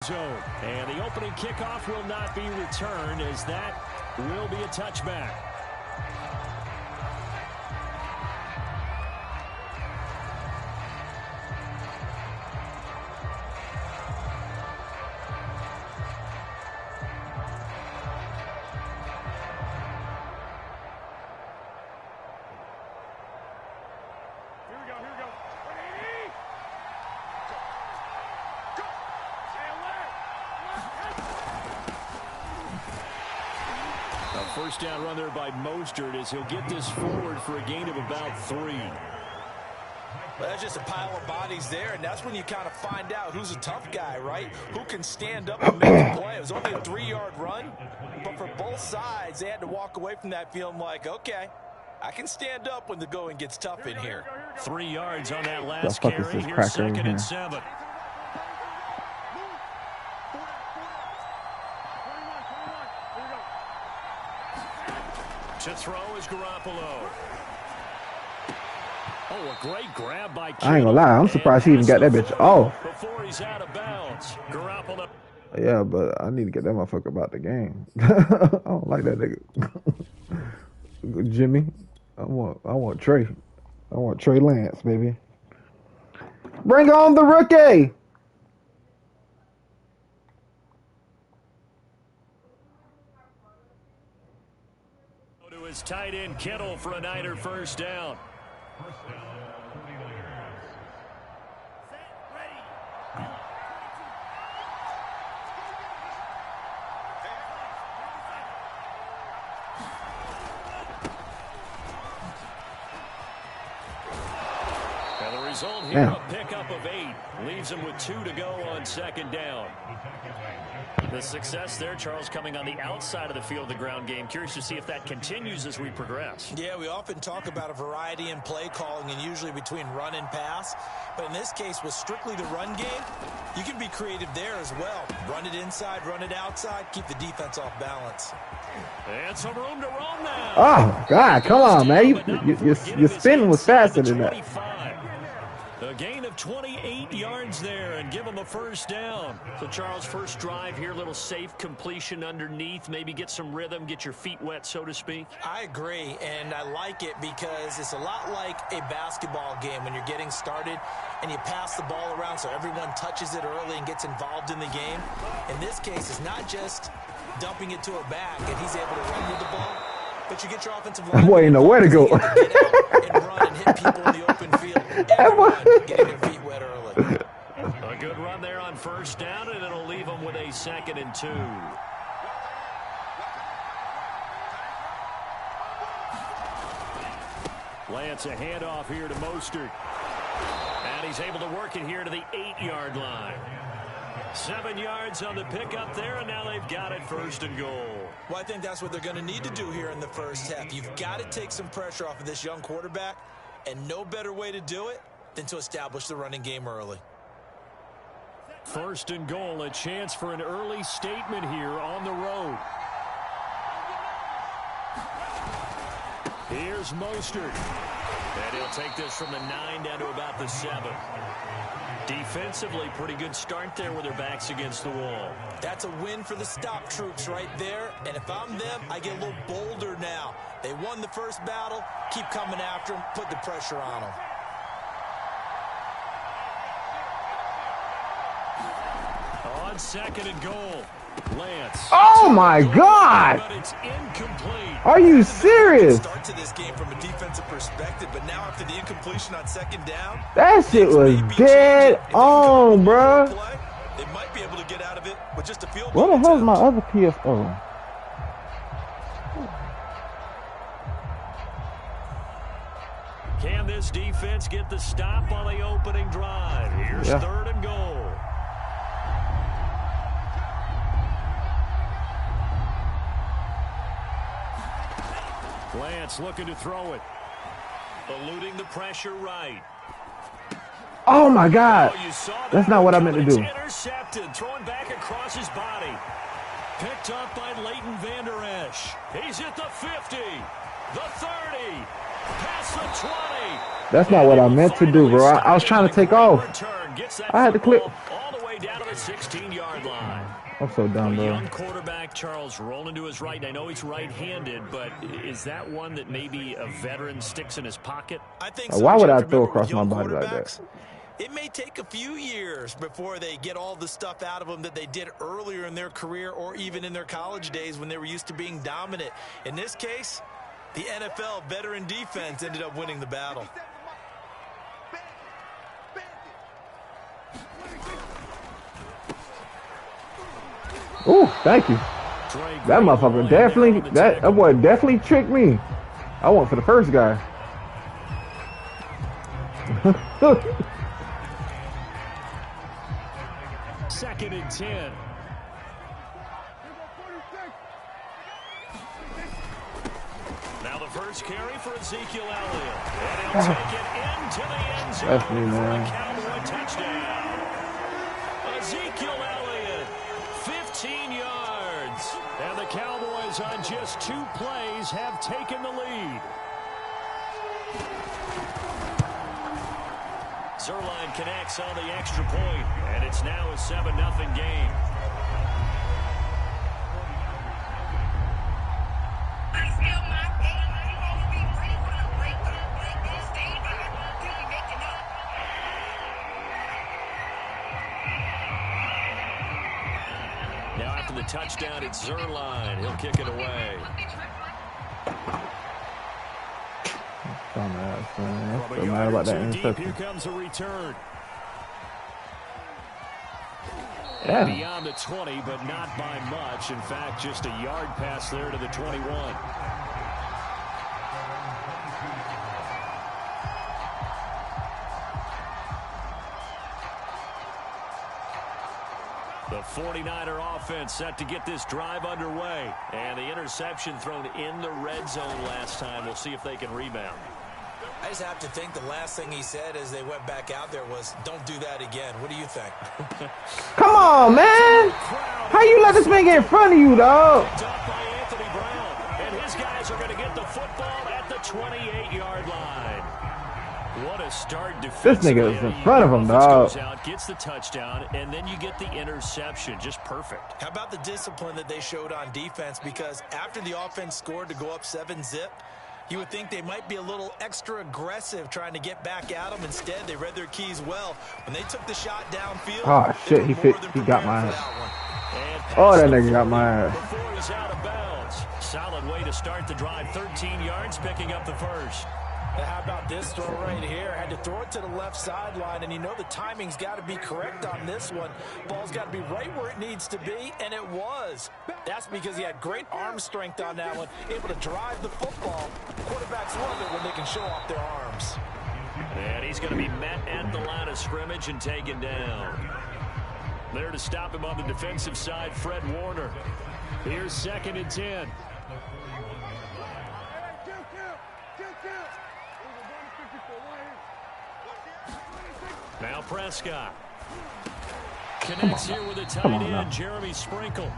zone. And the opening kickoff will not be returned, as that will be a touchback. First down run there by Mostert as he'll get this forward for a gain of about 3. Well, that's just a pile of bodies there, and that's when you kind of find out who's a tough guy, right? Who can stand up and make a play. It was only a 3-yard run, but for both sides, they had to walk away from that feeling like, okay, I can stand up when the going gets tough in here. 3 yards on that last carry. Here's 2nd and 7. To throw is Garoppolo. Oh, a great grab by Kittle. I ain't gonna lie, I'm surprised he even got that bitch off. Before he's out of bounds. Garoppolo. Yeah, but I need to get that motherfucker about the game. I don't like that nigga. Jimmy. I want Trey. I want Trey Lance, baby. Bring on the rookie. His tight end Kittle for a Niner first down. And the result here, a pickup of 8. Leaves him with 2 to go on 2nd down. The success there, Charles, coming on the outside of the field, the ground game. Curious to see if that continues as we progress. Yeah, we often talk about a variety in play calling and usually between run and pass. But in this case, with strictly the run game, you can be creative there as well. Run it inside, run it outside, keep the defense off balance. And some room to roam now. Oh, God, come on, man. Your spin was faster than that. A gain of 28 yards there and give them a first down. So, Charles, first drive here, little safe completion underneath. Maybe get some rhythm, get your feet wet, so to speak. I agree, and I like it because it's a lot like a basketball game when you're getting started and you pass the ball around so everyone touches it early and gets involved in the game. In this case, it's not just dumping it to a back and he's able to run with the ball, but you get your offensive line. Boy, ain't nowhere to go. And run and hit people in the open field. Everyone getting their feet wet early. A good run there on first down, and it'll leave them with a 2nd and 2. Lance, a handoff here to Mostert. And he's able to work it here to the 8-yard line. 7 yards on the pickup there, and now they've got it 1st and goal. Well, I think that's what they're going to need to do here in the first half. You've got to take some pressure off of this young quarterback, and no better way to do it than to establish the running game early. 1st and goal, a chance for an early statement here on the road. Here's Mostert. And he'll take this from the 9 down to about the 7. Defensively, pretty good start there with their backs against the wall. That's a win for the stop troops right there. And if I'm them, I get a little bolder now. They won the first battle. Keep coming after them. Put the pressure on them. On 2nd and goal, Lance. Oh, my God. But it's incomplete. Are you serious? Start to this game from a defensive perspective, but now after the incompletion on 2nd down, that shit was dead on, bro. They might be able to get out of it with just a field goal. What the hell is my other PFO? Can this defense get the stop on the opening drive? Here's 3rd and goal. Lance looking to throw it. Eluding the pressure right. Oh, my God. That's not what I meant to do. Intercepted. Throwing back across his body. Picked up by Leighton Vander Esch. He's at the 50. The 30. Past the 20. That's not what I meant to do, bro. I was trying to take off. I had to click. All the way down to the 16-yard line. I'm so dumb, A bro. young quarterback, Charles, rolling to his right. And I know he's right-handed, but is that one that maybe a veteran sticks in his pocket? I think so. Why would I Jeff, throw remember, across my young body like that? quarterbacks, it may take a few years before they get all the stuff out of them that they did earlier in their career or even in their college days when they were used to being dominant. In this case, the NFL veteran defense ended up winning the battle. Ooh, thank you. That motherfucker definitely, that boy definitely tricked me. I went for the first guy. Second and 10. Now the first carry for Ezekiel Elliott. And he'll take it into the end zone That's me, for man. a Cowboy touchdown. Ezekiel Elliott, 15 yards. And the Cowboys on just 2 plays have taken the lead. Zuerlein connects on the extra point, and it's now a 7-0 game. Now after the touchdown, it's Zuerlein. He'll kick it away. Dumbass, man. I'm From so a mad yard about that or two deep, interception. here comes a return. Yeah. Beyond the 20, but not by much. In fact, just a yard pass there to the 21. The 49er offense set to get this drive underway. And the interception thrown in the red zone last time. We'll see if they can rebound. I just have to think the last thing he said as they went back out there was, don't do that again. What do you think? Come on, man. How you let this man get in front of you, dog? Picked up by Anthony Brown. And his guys are going to get the football at the 28-yard line. What a start defensively. This nigga is in front of him, dog. Goes out, gets the touchdown, and then you get the interception. Just perfect. How about the discipline that they showed on defense? Because after the offense scored to go up 7-zip, you would think they might be a little extra aggressive trying to get back at them. Instead, they read their keys well. When they took the shot downfield, Oh, shit, he got my ass. Oh, that nigga got my ass. Before he's out of bounds. Solid way to start the drive. 13 yards, picking up the first. And how about this throw right here? Had to throw it to the left sideline, and you know the timing's got to be correct on this one. Ball's got to be right where it needs to be, and it was. That's because he had great arm strength on that one, able to drive the football. Quarterbacks love it when they can show off their arms. And he's going to be met at the line of scrimmage and taken down. There to stop him on the defensive side, Fred Warner. Here's second and 10. Now Prescott connects here with a tight end, Jeremy Sprinkle.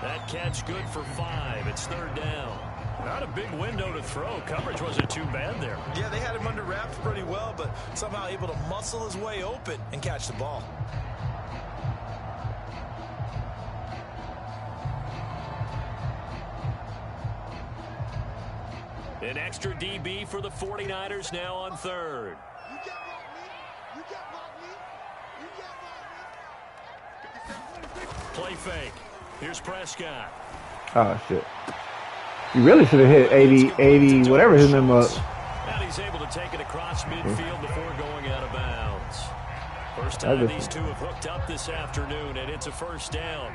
That catch good for 5. It's third down. Not a big window to throw. Coverage wasn't too bad there. Yeah, they had him under wraps pretty well, but somehow able to muscle his way open and catch the ball. An extra DB for the 49ers now on third. Play fake. Here's Prescott. Oh, shit. You really should have hit 80, whatever his name was. And he's able to take it across midfield before going out of bounds. First time these two have hooked up this afternoon, and it's a first down.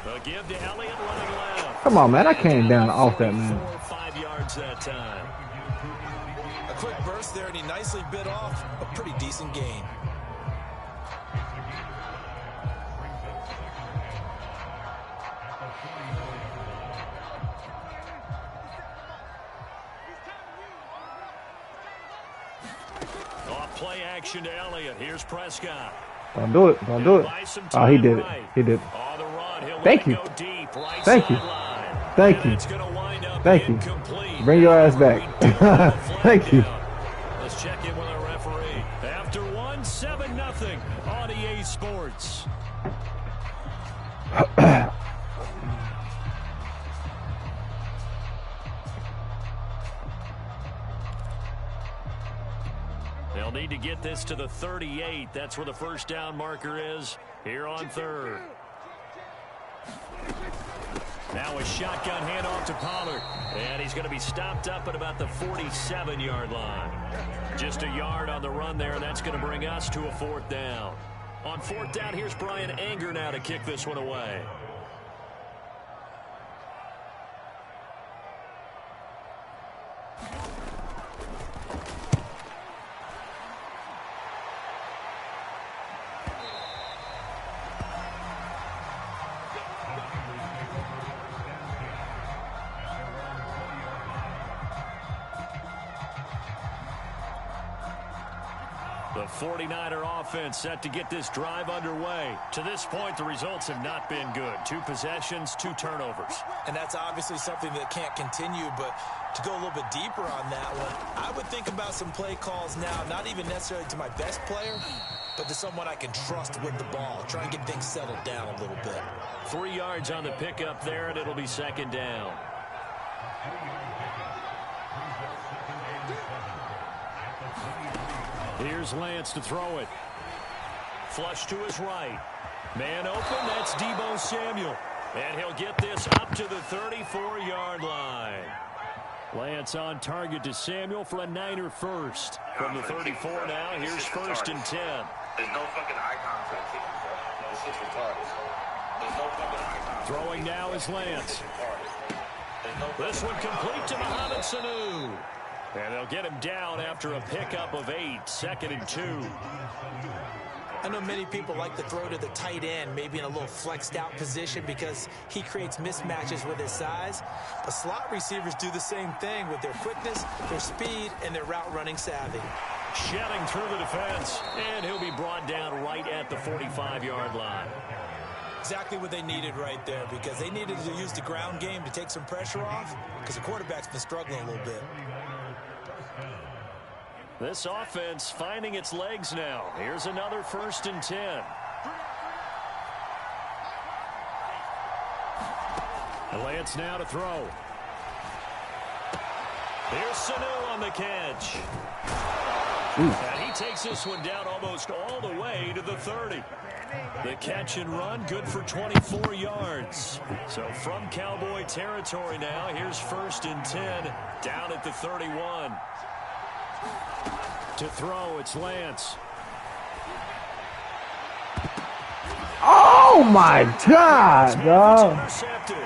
A give to Elliott running left. Come on, man. I came down off that, man. 4 or 5 yards that time. A quick burst there, and he nicely bit off a pretty decent gain. Off play action to Elliott. Here's Prescott. Don't do it. Don't do it. Oh, he did it. He did. On the run, he'll Thank you. go deep, right Thank you. sideline. Thank you. It's going to wind up Thank you. incomplete. Bring your ass back. Thank you. Let's check in After one, 7-0 on EA Sports. They'll need to get this to the 38. That's where the first down marker is here on third. Now a shotgun handoff to Pollard. And he's going to be stopped up at about the 47-yard line. Just a yard on the run there, and that's going to bring us to a fourth down. On fourth down, here's Brian Anger now to kick this one away. The 49er offense set to get this drive underway. To this point, the results have not been good. 2 possessions, 2 turnovers. And that's obviously something that can't continue, but to go a little bit deeper on that one, I would think about some play calls now, not even necessarily to my best player, but to someone I can trust with the ball. Try and get things settled down a little bit. 3 yards on the pickup there, and it'll be second down. Here's Lance to throw it. Flush to his right. Man open, that's Deebo Samuel. And he'll get this up to the 34-yard line. Lance on target to Samuel for a Niner first. From the 34 now, here's first and 10. There's no fucking eye contact kicking, bro. This shit's retarded. There's no fucking eye contact. Throwing now is Lance. This one complete to Mohamed Sanu. And they'll get him down after a pickup of 8, second and 2. I know many people like to throw to the tight end, maybe in a little flexed out position because he creates mismatches with his size. But slot receivers do the same thing with their quickness, their speed, and their route running savvy. Shedding through the defense, and he'll be brought down right at the 45-yard line. Exactly what they needed right there, because they needed to use the ground game to take some pressure off because the quarterback's been struggling a little bit. This offense finding its legs now. Here's another first and 10. Lance now to throw. Here's Sanu on the catch. And he takes this one down almost all the way to the 30. The catch and run, good for 24 yards. So from Cowboy territory now, here's first and 10 down at the 31. To throw, it's Lance. Oh my God, dog. Intercepted.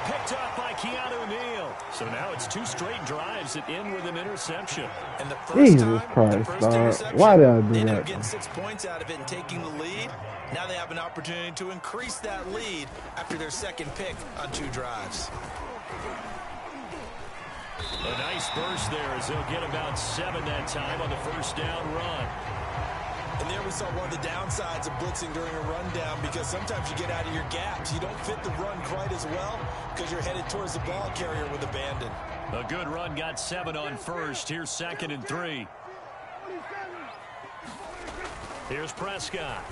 Picked up by Keanu Neal. So now it's 2 straight drives that end with an interception. And the first Jesus Christ, dog. Why did I do they ended that? up getting 6 points out of it and taking the lead. Now they have an opportunity to increase that lead after their second pick on 2 drives. A nice burst there as they'll get about 7 that time on the first down run. And there we saw one of the downsides of blitzing during a rundown, because sometimes you get out of your gaps. You don't fit the run quite as well because you're headed towards the ball carrier with abandon. A good run got 7 on first. Here's second and 3. Here's Prescott.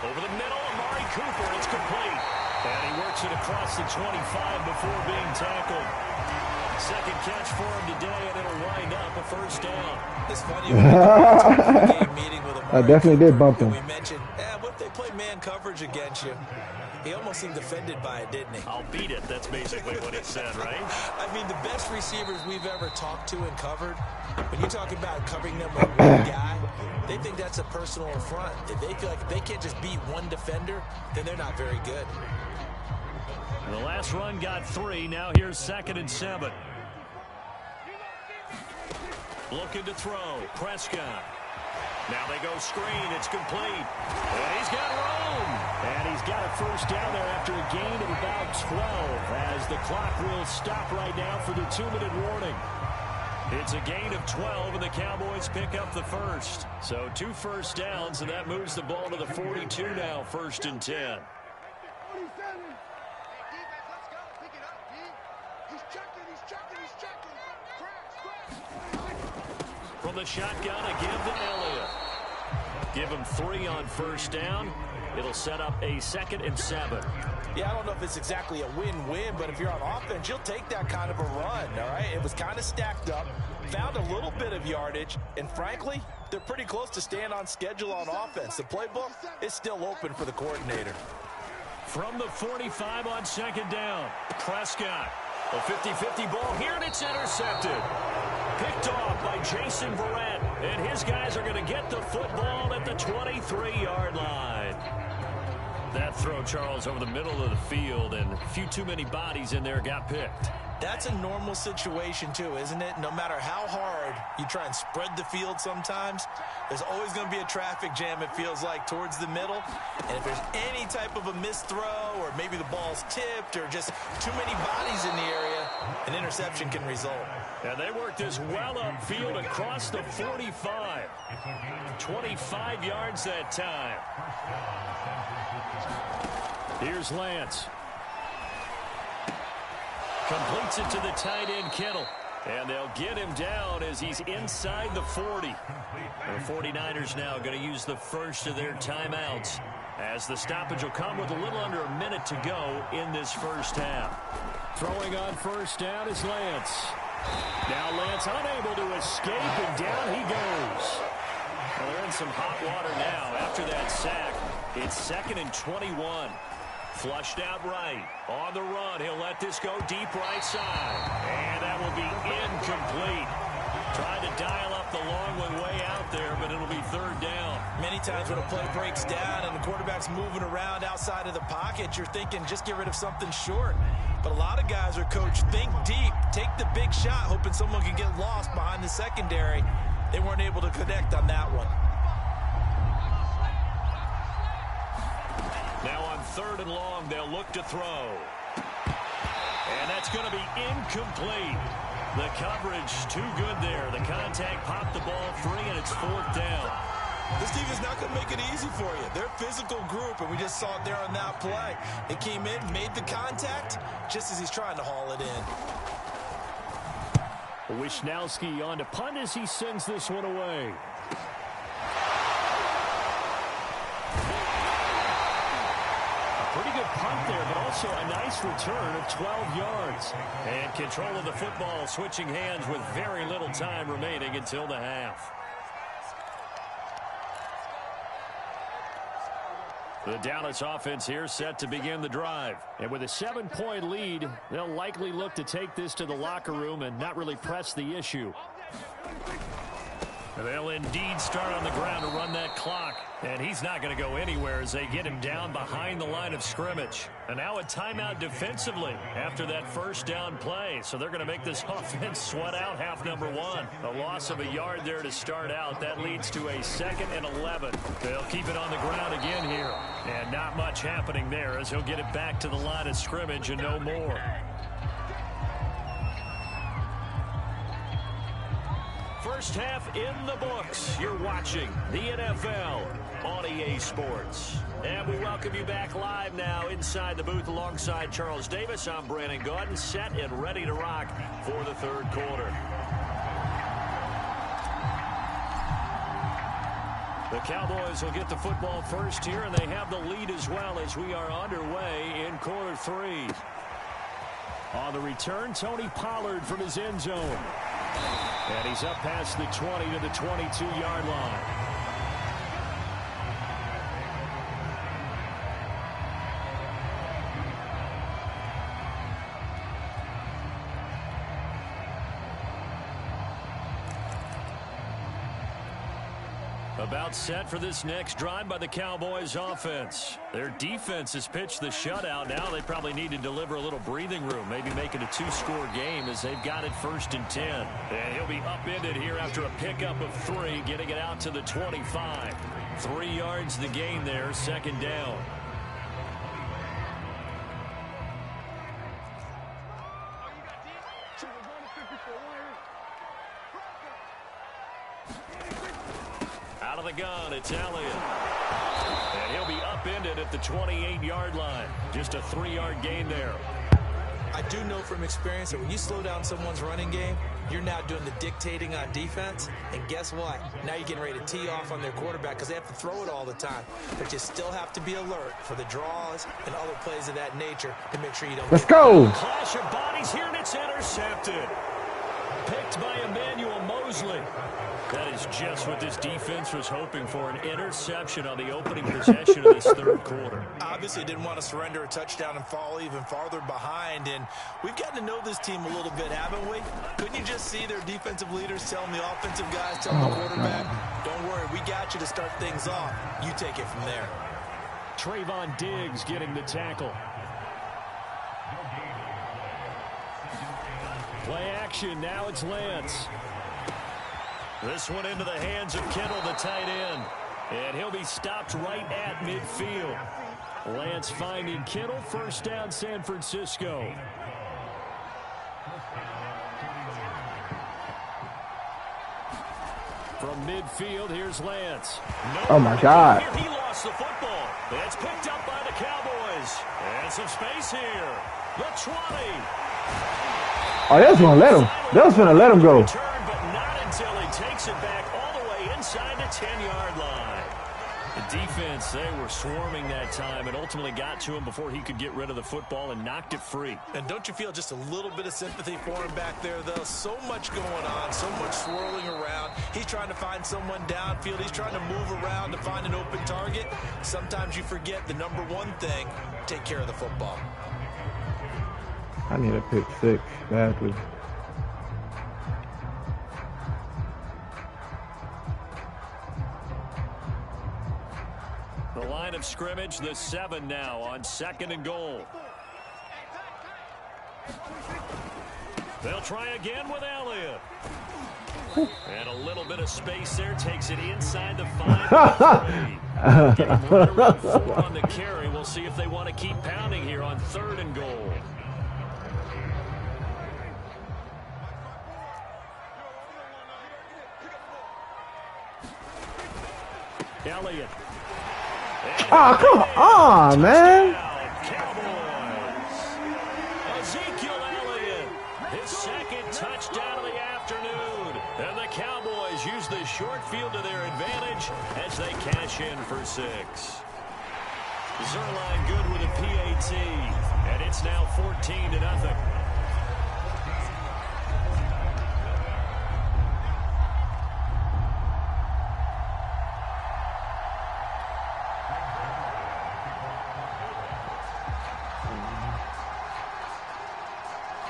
Over the middle, Amari Cooper. It's complete. And he works it across the 25 before being tackled. Second catch for him today, and it'll wind up a first down. It's funny when we game meeting with Amari I definitely Cooper, did bump him. we mentioned, what if they play man coverage against you? He almost seemed offended by it, didn't he? I'll beat it. That's basically what it said, right? I mean, the best receivers we've ever talked to and covered, when you talk about covering them with one guy, they think that's a personal affront. If they feel like if they can't just beat one defender, then they're not very good. The last run got 3. Now here's second and 7. Looking to throw. Prescott. Now they go screen. It's complete. And he's got room. And he's got a first down there after a gain of about 12 as the clock will stop right now for the 2-minute warning. It's a gain of 12, and the Cowboys pick up the first. So 2 first downs, and that moves the ball to the 42 now, first and 10. From From the shotgun, a give to Elliott. Give him 3 on first down. It'll set up a 2nd and 7. Yeah, I don't know if it's exactly a win-win, but if you're on offense, you'll take that kind of a run, all right? It was kind of stacked up, found a little bit of yardage, and frankly, they're pretty close to staying on schedule on offense. The playbook is still open for the coordinator. From the 45 on 2nd down, Prescott. A 50-50 ball here, and it's intercepted. Picked off by Jason Verrett, and his guys are going to get the football at the 23-yard line. That throw, Charles, over the middle of the field, and a few too many bodies in there got picked. That's a normal situation, too, isn't it? No matter how hard you try and spread the field sometimes, there's always going to be a traffic jam, it feels like, towards the middle. And if there's any type of a missed throw or maybe the ball's tipped or just too many bodies in the area, an interception can result. And they worked this well upfield across the 45. 25 yards that time. Here's Lance. Completes it to the tight end, Kittle. And they'll get him down as he's inside the 40. The 49ers now going to use the first of their timeouts, as the stoppage will come with a little under a minute to go in this first half. Throwing on first down is Lance. Now Lance unable to escape, and down he goes. Well, they're in some hot water now after that sack. It's 2nd and 21. Flushed out right. On the run, he'll let this go deep right side. And that will be incomplete. Trying to dial up the long one way out there, but it'll be 3rd down. Many times when a play breaks down and the quarterback's moving around outside of the pocket, you're thinking just get rid of something short. But a lot of guys are coached, think deep, take the big shot, hoping someone can get lost behind the secondary. They weren't able to connect on that one. Now on 3rd and long, they'll look to throw. And that's going to be incomplete. The coverage too good there. The contact popped the ball free, and it's 4th down. This defense is not going to make it easy for you. They're a physical group, and we just saw it there on that play. They came in, made the contact, just as he's trying to haul it in. Wishnowski on to punt as he sends this one away. Pretty good punt there, but also a nice return of 12 yards. And control of the football switching hands with very little time remaining until the half. The Dallas offense here set to begin the drive. And with a 7-point lead, they'll likely look to take this to the locker room and not really press the issue. They'll indeed start on the ground to run that clock. And he's not going to go anywhere as they get him down behind the line of scrimmage. And now a timeout defensively after that first down play. So they're going to make this offense sweat out half number 1. A loss of a yard there to start out. That leads to a 2nd and 11. They'll keep it on the ground again here. And not much happening there as he'll get it back to the line of scrimmage and no more. First half in the books. You're watching the NFL on EA Sports. And we welcome you back live now inside the booth alongside Charles Davis. I'm Brandon Gaudin, set and ready to rock for the 3rd quarter. The Cowboys will get the football first here, and they have the lead as well as we are underway in quarter 3. On the return, Tony Pollard from his end zone. And he's up past the 20 to the 22-yard line. About set for this next drive by the Cowboys offense. Their defense has pitched the shutout. Now they probably need to deliver a little breathing room, maybe make it a 2-score game as they've got it 1st and 10. And he'll be upended here after a pickup of 3, getting it out to the 25. 3 yards the gain there, 2nd down. Out of the gun, it's Elliott. And he'll be upended at the 28-yard line. Just a 3-yard gain there. I do know from experience that when you slow down someone's running game, You're now doing the dictating on defense, and guess what? Now you're getting ready to tee off on their quarterback because they have to throw it all the time. But you still have to be alert for the draws and other plays of that nature to make sure you don't. Let's go. Clash of bodies here, and it's intercepted. Picked by Emmanuel Mosley. That is just what this defense was hoping for, an interception on the opening possession of this third quarter. Obviously didn't want to surrender a touchdown and fall even farther behind, and we've gotten to know this team a little bit, haven't we? Couldn't you just see their defensive leaders telling the offensive guys, telling the quarterback, don't worry, we got you to start things off. You take it from there. Trayvon Diggs getting the tackle. Play action, now it's Lance. This one into the hands of Kittle, the tight end. And he'll be stopped right at midfield. Lance finding Kittle, first down San Francisco. From midfield, here's Lance. Oh my God. Here he lost the football. It's picked up by the Cowboys. And some space here. The 20. Oh, they was gonna let him. They was gonna let him go. Return, but not until he takes it back all the way inside the 10-yard line. The defense, they were swarming that time and ultimately got to him before he could get rid of the football and knocked it free. And don't you feel just a little bit of sympathy for him back there, though? So much going on, so much swirling around. He's trying to find someone downfield. He's trying to move around to find an open target. Sometimes you forget the number one thing, take care of the football. I need a pick six badly. The line of scrimmage, the 7 now on 2nd and goal. They'll try again with Elliott. And a little bit of space there, takes it inside the 5. Give him right around 4 on the carry. We'll see if they want to keep pounding here on 3rd and goal. Elliott. Oh, come on, man. Cowboys. Ezekiel Elliott, his 2nd touchdown of the afternoon. And the Cowboys use the short field to their advantage as they cash in for 6. Zuerlein good with a PAT. And it's now 14-0.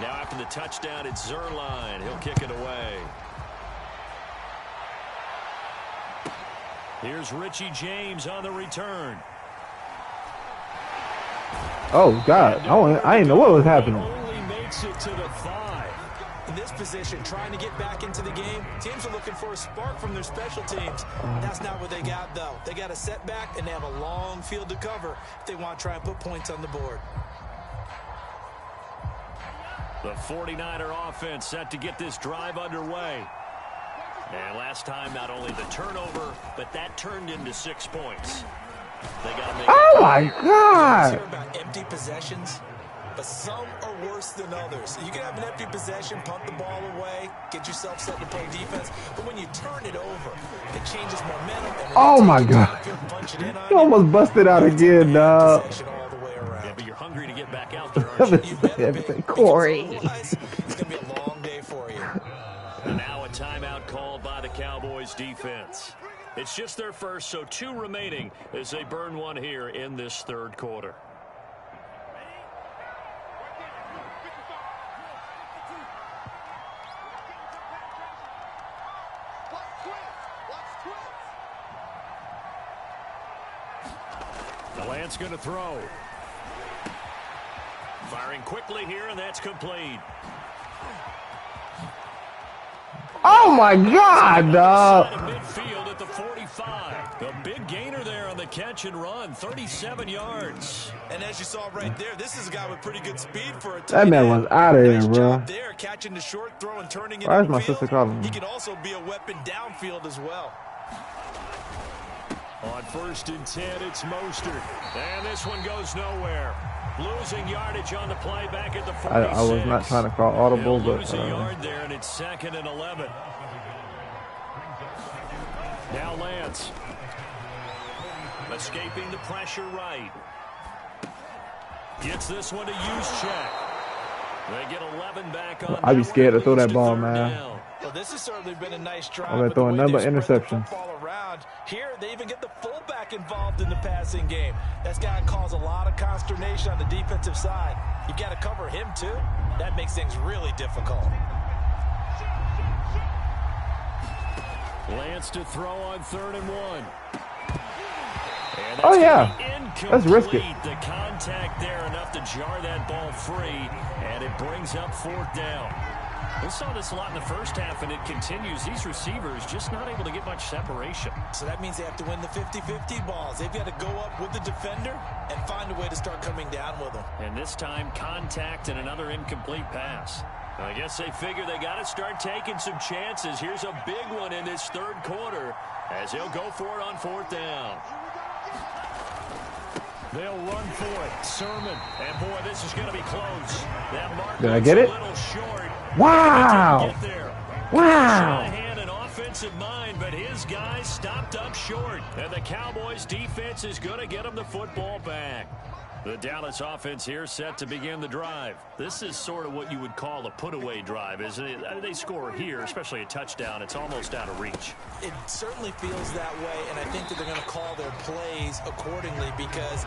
Now after the touchdown, it's Zuerlein. He'll kick it away. Here's Richie James on the return. Oh God, I didn't know what was happening. Only makes it to the 5. In this position, trying to get back into the game, teams are looking for a spark from their special teams. That's not what they got, though. They got a setback, and they have a long field to cover if they want to try and put points on the board. The 49er offense set to get this drive underway. And last time, not only the turnover, but that turned into 6 points. They got to make Oh my God! Hear about empty possessions, but some are worse than others. You can have an empty possession, punt the ball away, get yourself set to play defense, but when you turn it over, it changes momentum. And Oh my God! You almost busted out again, dog. Yeah, but you're hungry to get back out there, aren't you? Corey. It's going to be a long day for you. And now a timeout called by the Cowboys defense. It's just their first, so 2 remaining as they burn one here in this 3rd quarter. The Lance going to throw. Firing quickly here, and that's complete. Oh my God, dog. Midfield at the 45. The big gainer there on the catch and run, 37 yards. And as you saw right there, this is a guy with pretty good speed for a tight That man end. was out of here, Nice bro. job there, catching the short throw and turning it Why is my upfield. sister calling me? He can also be a weapon downfield as well. On 1st and 10, it's Mostert. And this one goes nowhere. Losing yardage on the play back at the 46. I was not trying to call audible, but lose a yard there, and it's 2nd and 11. Now Lance. Escaping the pressure right. Gets this one to Juszczyk. They get 11 back on. I'd be scared to throw that ball, man. Well, this has certainly been a nice drive. I'm gonna throw a number of interceptions. Here, they even get the fullback involved in the passing game. That's got to cause a lot of consternation on the defensive side. You got to cover him too. That makes things really difficult. Lance to throw on 3rd and 1. And oh yeah, let's risk it. The contact there enough to jar that ball free, and it brings up 4th down. We saw this a lot in the first half, and it continues. These receivers just not able to get much separation. So that means they have to win the 50-50 balls. They've got to go up with the defender and find a way to start coming down with them. And this time, contact and another incomplete pass. I guess they figure they got to start taking some chances. Here's a big one in this 3rd quarter as he'll go for it on 4th down. They'll run for it. Sermon. And, boy, this is going to be close. That mark Did I get it? a little short. Wow. Wow. Shanahan, an offensive mind, but his guys stopped up short. And the Cowboys' defense is going to get them the football back. The Dallas offense here set to begin the drive. This is sort of what you would call a put-away drive, isn't it? They score here, especially a touchdown. It's almost out of reach. It certainly feels that way, and I think that they're going to call their plays accordingly because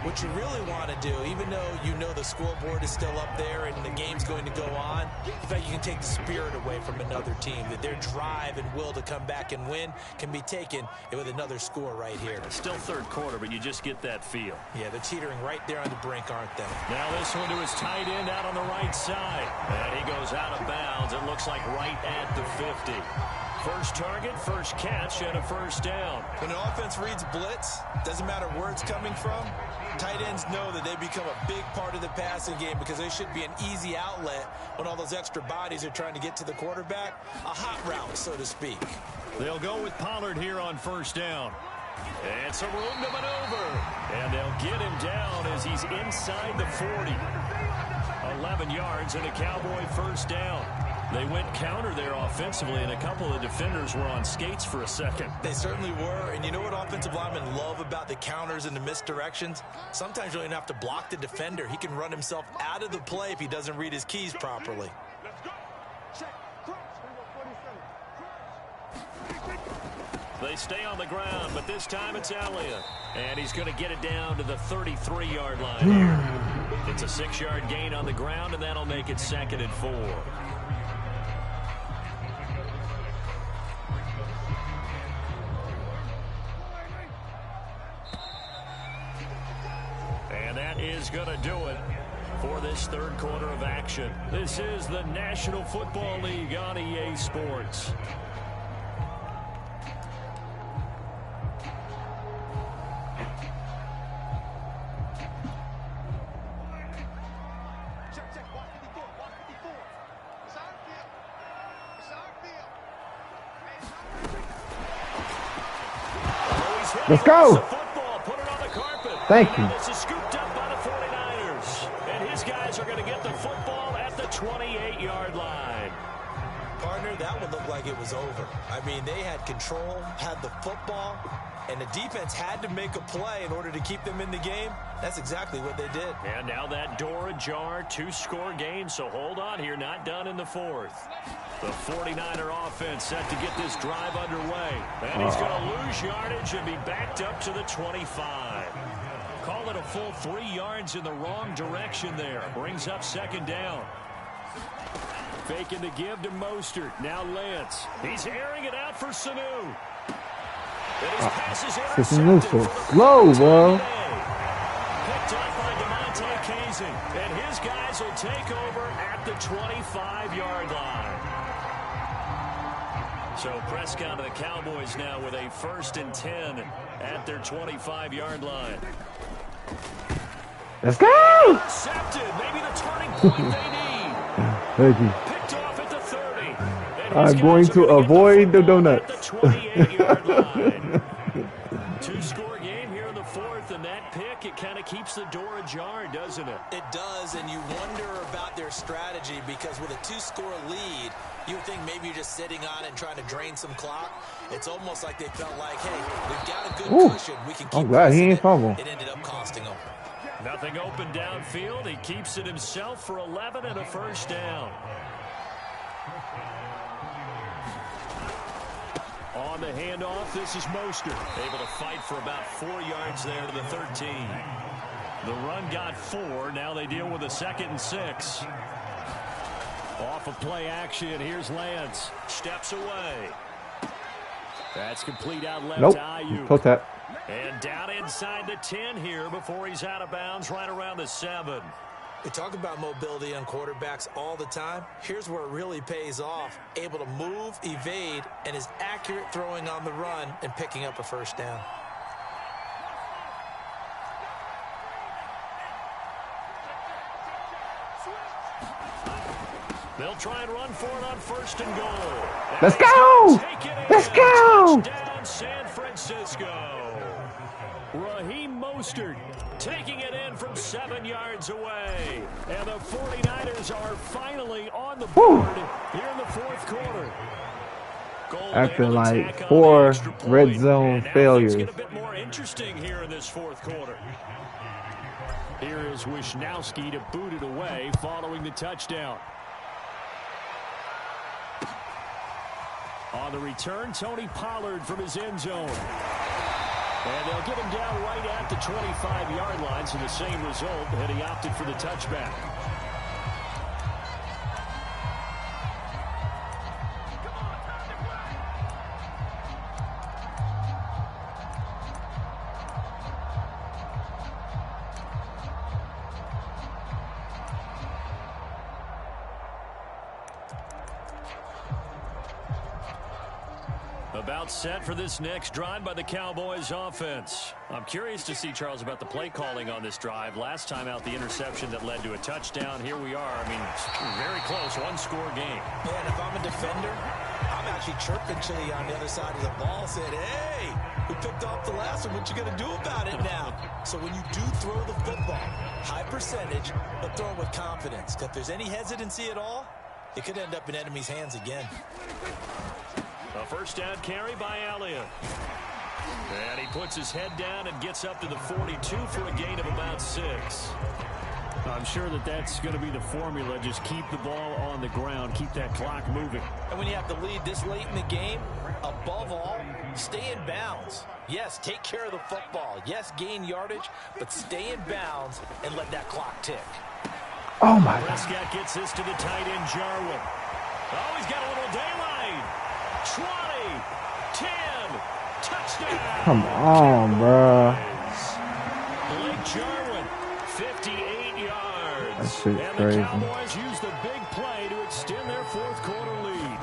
what you really want to do, even though you know the scoreboard is still up there and the game's going to go on, in fact, you can take the spirit away from another team, that their drive and will to come back and win can be taken with another score right here. It's still 3rd quarter, but you just get that feel. Yeah, they're teetering right there on the brink, aren't they? Now this one to his tight end out on the right side. And he goes out of bounds. It looks like right at the 50. First target, first catch, and a 1st down. When an offense reads blitz, doesn't matter where it's coming from, tight ends know that they become a big part of the passing game because they should be an easy outlet when all those extra bodies are trying to get to the quarterback. A hot route, so to speak. They'll go with Pollard here on 1st down. And some room to maneuver. And they'll get him down as he's inside the 40. 11 yards and a Cowboy 1st down. They went counter there offensively, and a couple of defenders were on skates for a second. They certainly were, and you know what offensive linemen love about the counters and the misdirections? Sometimes you don't even have to block the defender. He can run himself out of the play if he doesn't read his keys properly. They stay on the ground, but this time it's Elliott. And he's going to get it down to the 33-yard line here. It's a 6-yard gain on the ground, and that'll make it 2nd and 4. And that is going to do it for this 3rd quarter of action. This is the National Football League on EA Sports. Let's go. Thank you. This is scooped up by the 49ers. And his guys are going to get the football at the 28-yard line. Partner, that one looked like it was over. I mean, they had control, had the football, and the defense had to make a play in order to keep them in the game. That's exactly what they did. And now that door ajar, 2-score game, so hold on here, not done in the 4th. The 49er offense set to get this drive underway. And he's going to lose yardage and be backed up to the 25. Call it a full 3 yards in the wrong direction there. Brings up 2nd down. Faking the give to Mostert. Now Lance. He's airing it out for Sanu. And his pass is intercepted so slow, bro. Picked up by DeMonte Casey. And his guys will take over at the 25-yard line. So Prescott of the Cowboys now with a 1st and 10 at their 25-yard line. Let's go! Intercepted. Maybe the turning point they need. Thank you. Picked off at the 30. I'm going to avoid the donuts. At the 28-yard line. 2-score game here in the 4th. 4th, and that pick, it kind of keeps the door ajar, doesn't it? It does, and you wonder about their strategy because with a 2-score lead, you would think maybe you're just sitting on it and trying to drain some clock. It's almost like they felt like, hey, we've got a good cushion. We can keep I'm glad he ain't fumble. It ended up costing them. Nothing open downfield. He keeps it himself for 11 and a first down. On the handoff, this is Mostert. Able to fight for about 4 yards there to the 13. The run got 4. Now they deal with a 2nd and 6. Off of play action, here's Lance. Steps away. That's complete out left to Ayuk. Toe tap. And down inside the 10 here before he's out of bounds right around the 7. We talk about mobility on quarterbacks all the time. Here's where it really pays off. Able to move, evade, and is accurate throwing on the run and picking up a first down. They'll try and run for it on 1st and goal. Let's go! Let's go! Touchdown San Francisco. Raheem Mostert taking it in from 7 yards away. And the 49ers are finally on the board here in the 4th quarter. After like 4 red zone failures. It's get a bit more interesting here in this 4th quarter. Here is Wisnowski to boot it away following the touchdown. On the return, Tony Pollard from his end zone. And they'll get him down right at the 25-yard line, so the same result, and he opted for the touchback. About set for this next drive by the Cowboys offense. I'm curious to see, Charles, about the play calling on this drive. Last time out, the interception that led to a touchdown. Here we are. I mean, very close, 1-score game. Man, if I'm a defender, I'm actually chirping to you on the other side of the ball, saying, hey, we picked off the last one. What you going to do about it now? So when you do throw the football, high percentage, but throw it with confidence. If there's any hesitancy at all, it could end up in enemy's hands again. A first down carry by Elliott. And he puts his head down and gets up to the 42 for a gain of about 6. I'm sure that that's going to be the formula. Just keep the ball on the ground. Keep that clock moving. And when you have the lead this late in the game, above all, stay in bounds. Yes, take care of the football. Yes, gain yardage, but stay in bounds and let that clock tick. Oh, my God. Prescott gets this to the tight end, Jarwin. Oh, he's got a little daylight. 20, 10, touchdown. Come on, bro. Blake Jarwin, 58 yards. That shit's and crazy. The Cowboys use the big play to extend their 4th quarter lead.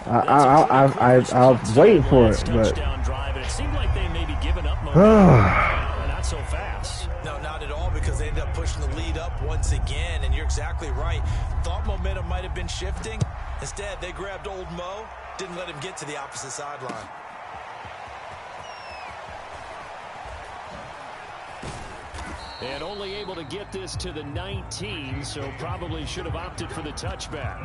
I was waiting for it, but Drive, and it seemed like they may be giving up momentum. Not so fast. No, not at all, because they ended up pushing the lead up once again, and you're exactly right. Thought momentum might have been shifting. Instead, they grabbed old Mo, didn't let him get to the opposite sideline. And only able to get this to the 19, so probably should have opted for the touchback.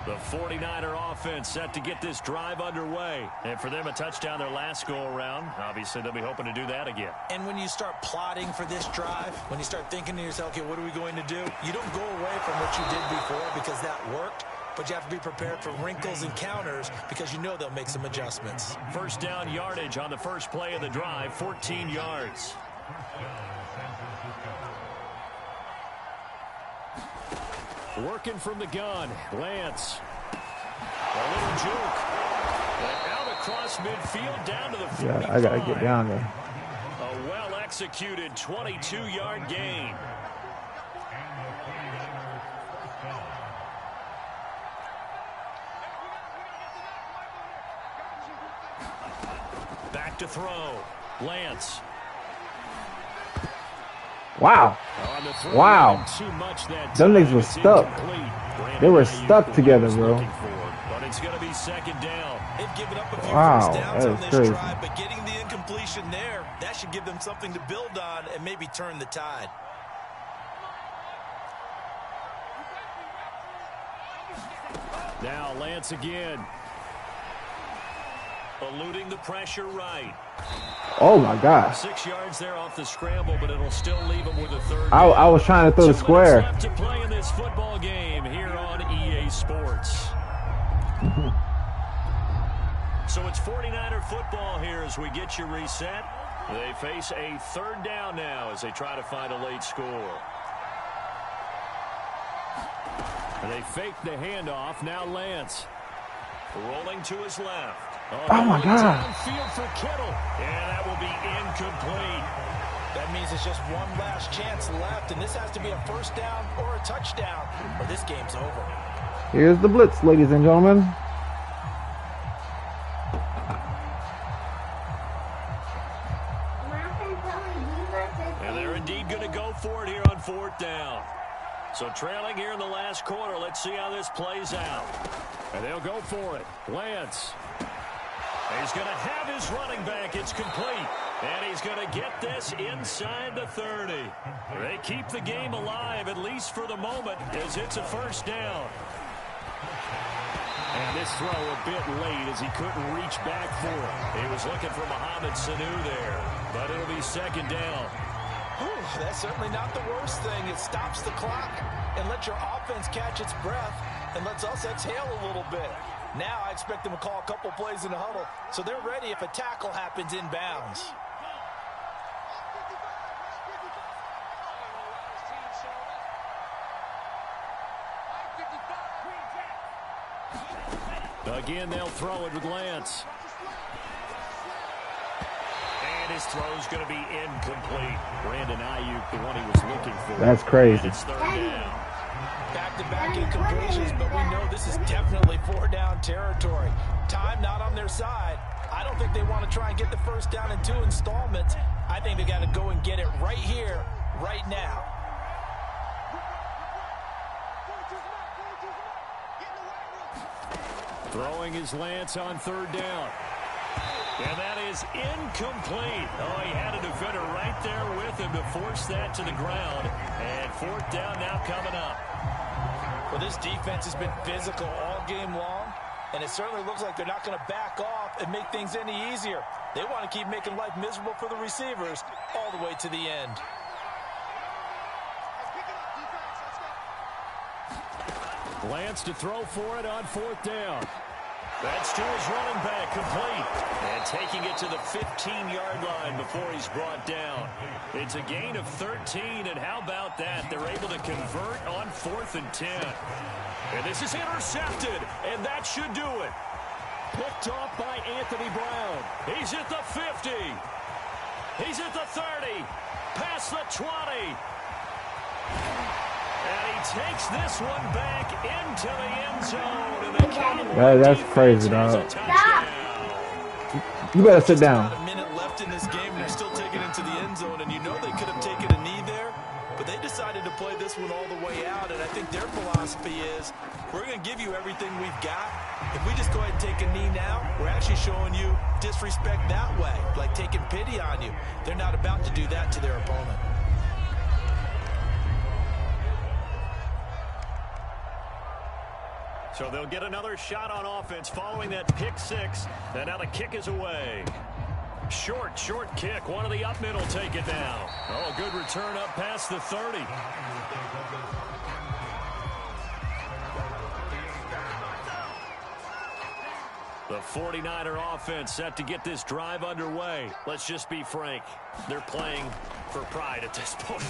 The 49er offense set to get this drive underway. And for them, a touchdown their last go-around. Obviously, they'll be hoping to do that again. And when you start plotting for this drive, when you start thinking to yourself, okay, what are we going to do? You don't go away from what you did before because that worked, but you have to be prepared for wrinkles and counters because you know they'll make some adjustments. First down yardage on the first play of the drive, 14 yards. Working from the gun, Lance. A little juke. And now the across midfield down to the 45. Yeah, I got to get down there. A well-executed 22-yard gain. Back to throw. Lance. Wow. Wow. Them niggas were stuck. They were stuck together, bro. But it's going to be second down. They've given up a few Wow, first downs that on is this crazy. drive, but getting the incompletion there, that should give them something to build on and maybe turn the tide. Now Lance again. Eluding the pressure right. Oh my gosh. 6 yards there off the scramble, but it'll still leave him with a third. I was trying to throw the 2 square. minutes left to play in this football game here on EA Sports. So it's 49er football here as we get you reset. They face a third down now as they try to find a late score. And they fake the handoff. Now Lance rolling to his left. Oh my God. Downfield for Kittle. And that will be incomplete. That means it's just one last chance left, and this has to be a first down or a touchdown, or this game's over. Here's the blitz, ladies and gentlemen. And they're indeed going to go for it here on fourth down. So trailing here in the last quarter. Let's see how this plays out. And they'll go for it. Lance. He's going to have his running back. It's complete. And he's going to get this inside the 30. They keep the game alive, at least for the moment, as it's a first down. And this throw a bit late as he couldn't reach back for it. He was looking for Mohamed Sanu there, but it'll be second down. Whew, that's certainly not the worst thing. It stops the clock and lets your offense catch its breath and lets us exhale a little bit. Now I expect them to call a couple plays in the huddle, so they're ready if a tackle happens inbounds. Again, they'll throw it with Lance. And his throw's going to be incomplete. Brandon Ayuk, the one he was looking for. That's crazy. And it's third down. Back-to-back incompletions, but we know this is definitely four-down territory. Time not on their side. I don't think they want to try and get the first down in 2 installments. I think they got to go and get it right here, right now. Throwing his Lance on third down. And that is incomplete. Oh, he had a defender right there with him to force that to the ground. And fourth down now coming up. Well, this defense has been physical all game long, and it certainly looks like they're not going to back off and make things any easier. They want to keep making life miserable for the receivers all the way to the end. Lance to throw for it on fourth down. That's to his running back, complete. And taking it to the 15-yard line before he's brought down. It's a gain of 13, and how about that? They're able to convert on 4th and 10. And this is intercepted, and that should do it. Picked off by Anthony Brown. He's at the 50. He's at the 30. Past the 20. And he takes this one back into the end zone. And the Cowboys That's crazy, dog. Stop. You better sit down. About a minute left in this game, and they're still taking it to the end zone. And you know they could have taken a knee there, but they decided to play this one all the way out. And I think their philosophy is, we're going to give you everything we've got. If we just go ahead and take a knee now, we're actually showing you disrespect that way, like taking pity on you. They're not about to do that to their opponent. So they'll get another shot on offense following that pick six. And now the kick is away. Short kick. One of the up middle take it down. Oh, good return up past the 30. The 49er offense set to get this drive underway. Let's just be frank. They're playing for pride at this point.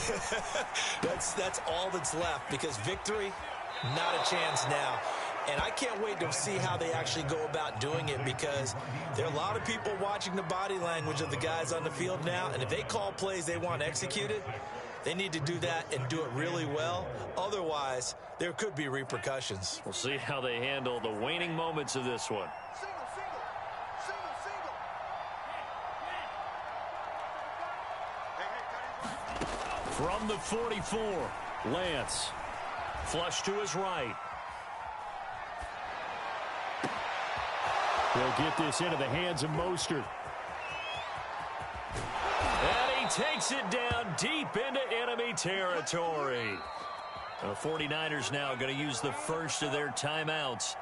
That's all that's left, because victory, not a chance now. And I can't wait to see how they actually go about doing it, because there are a lot of people watching the body language of the guys on the field now, and if they call plays they want executed, they need to do that and do it really well. Otherwise, there could be repercussions. We'll see how they handle the waning moments of this one. From the 44, Lance. Flush to his right. He'll get this into the hands of Mostert. And he takes it down deep into enemy territory. The 49ers now going to use the first of their timeouts,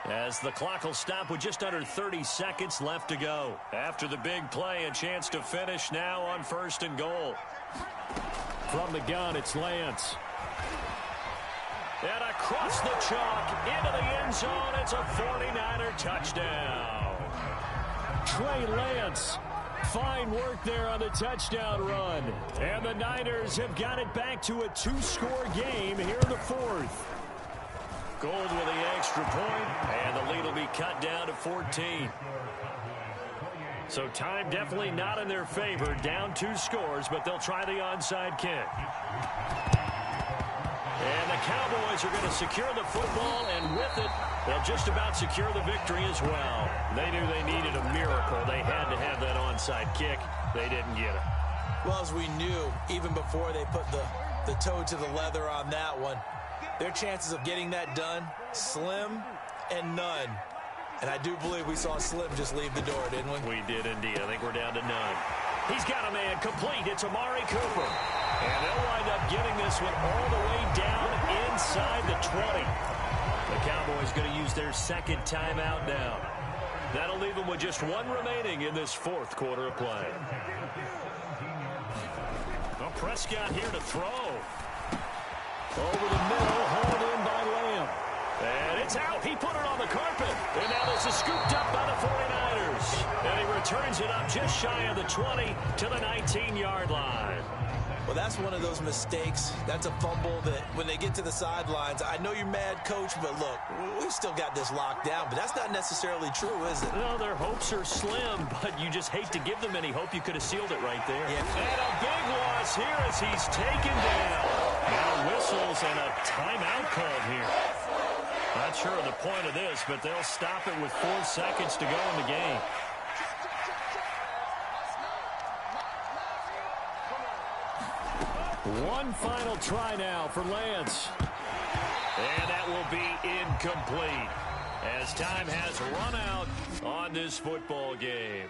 as the clock will stop with just under 30 seconds left to go. After the big play, a chance to finish now on 1st and goal. From the gun, it's Lance. And across the chalk, into the end zone, it's a 49er touchdown. Trey Lance, fine work there on the touchdown run. And the Niners have got it back to a 2-score game here in the 4th. Gold with the extra point, and the lead will be cut down to 14. So time definitely not in their favor, down 2 scores, but they'll try the onside kick. And the Cowboys are going to secure the football, and with it, they'll just about secure the victory as well. They knew they needed a miracle. They had to have that onside kick. They didn't get it. Well, as we knew, even before they put the toe to the leather on that one, their chances of getting that done, slim and none. And I do believe we saw Slim just leave the door, didn't we? We did indeed. I think we're down to none. He's got a man complete. It's Amari Cooper. And they'll wind up getting this one all the way down inside the 20. The Cowboys going to use their second timeout now. That'll leave them with just 1 remaining in this 4th quarter of play. Well, Prescott here to throw. Over the middle, hauled in by Lamb. And it's out. He put it on the carpet. And now this is scooped up by the 49ers. And he returns it up just shy of the 20 to the 19-yard line. Well, that's one of those mistakes. That's a fumble that when they get to the sidelines, I know you're mad, Coach, but look, we've still got this locked down. But that's not necessarily true, is it? No, their hopes are slim, but you just hate to give them any hope. You could have sealed it right there. Yeah. And a big loss here as he's taken down. Now whistles and a timeout called here. Not sure of the point of this, but they'll stop it with 4 seconds to go in the game. One final try now for Lance. And that will be incomplete, as time has run out on this football game.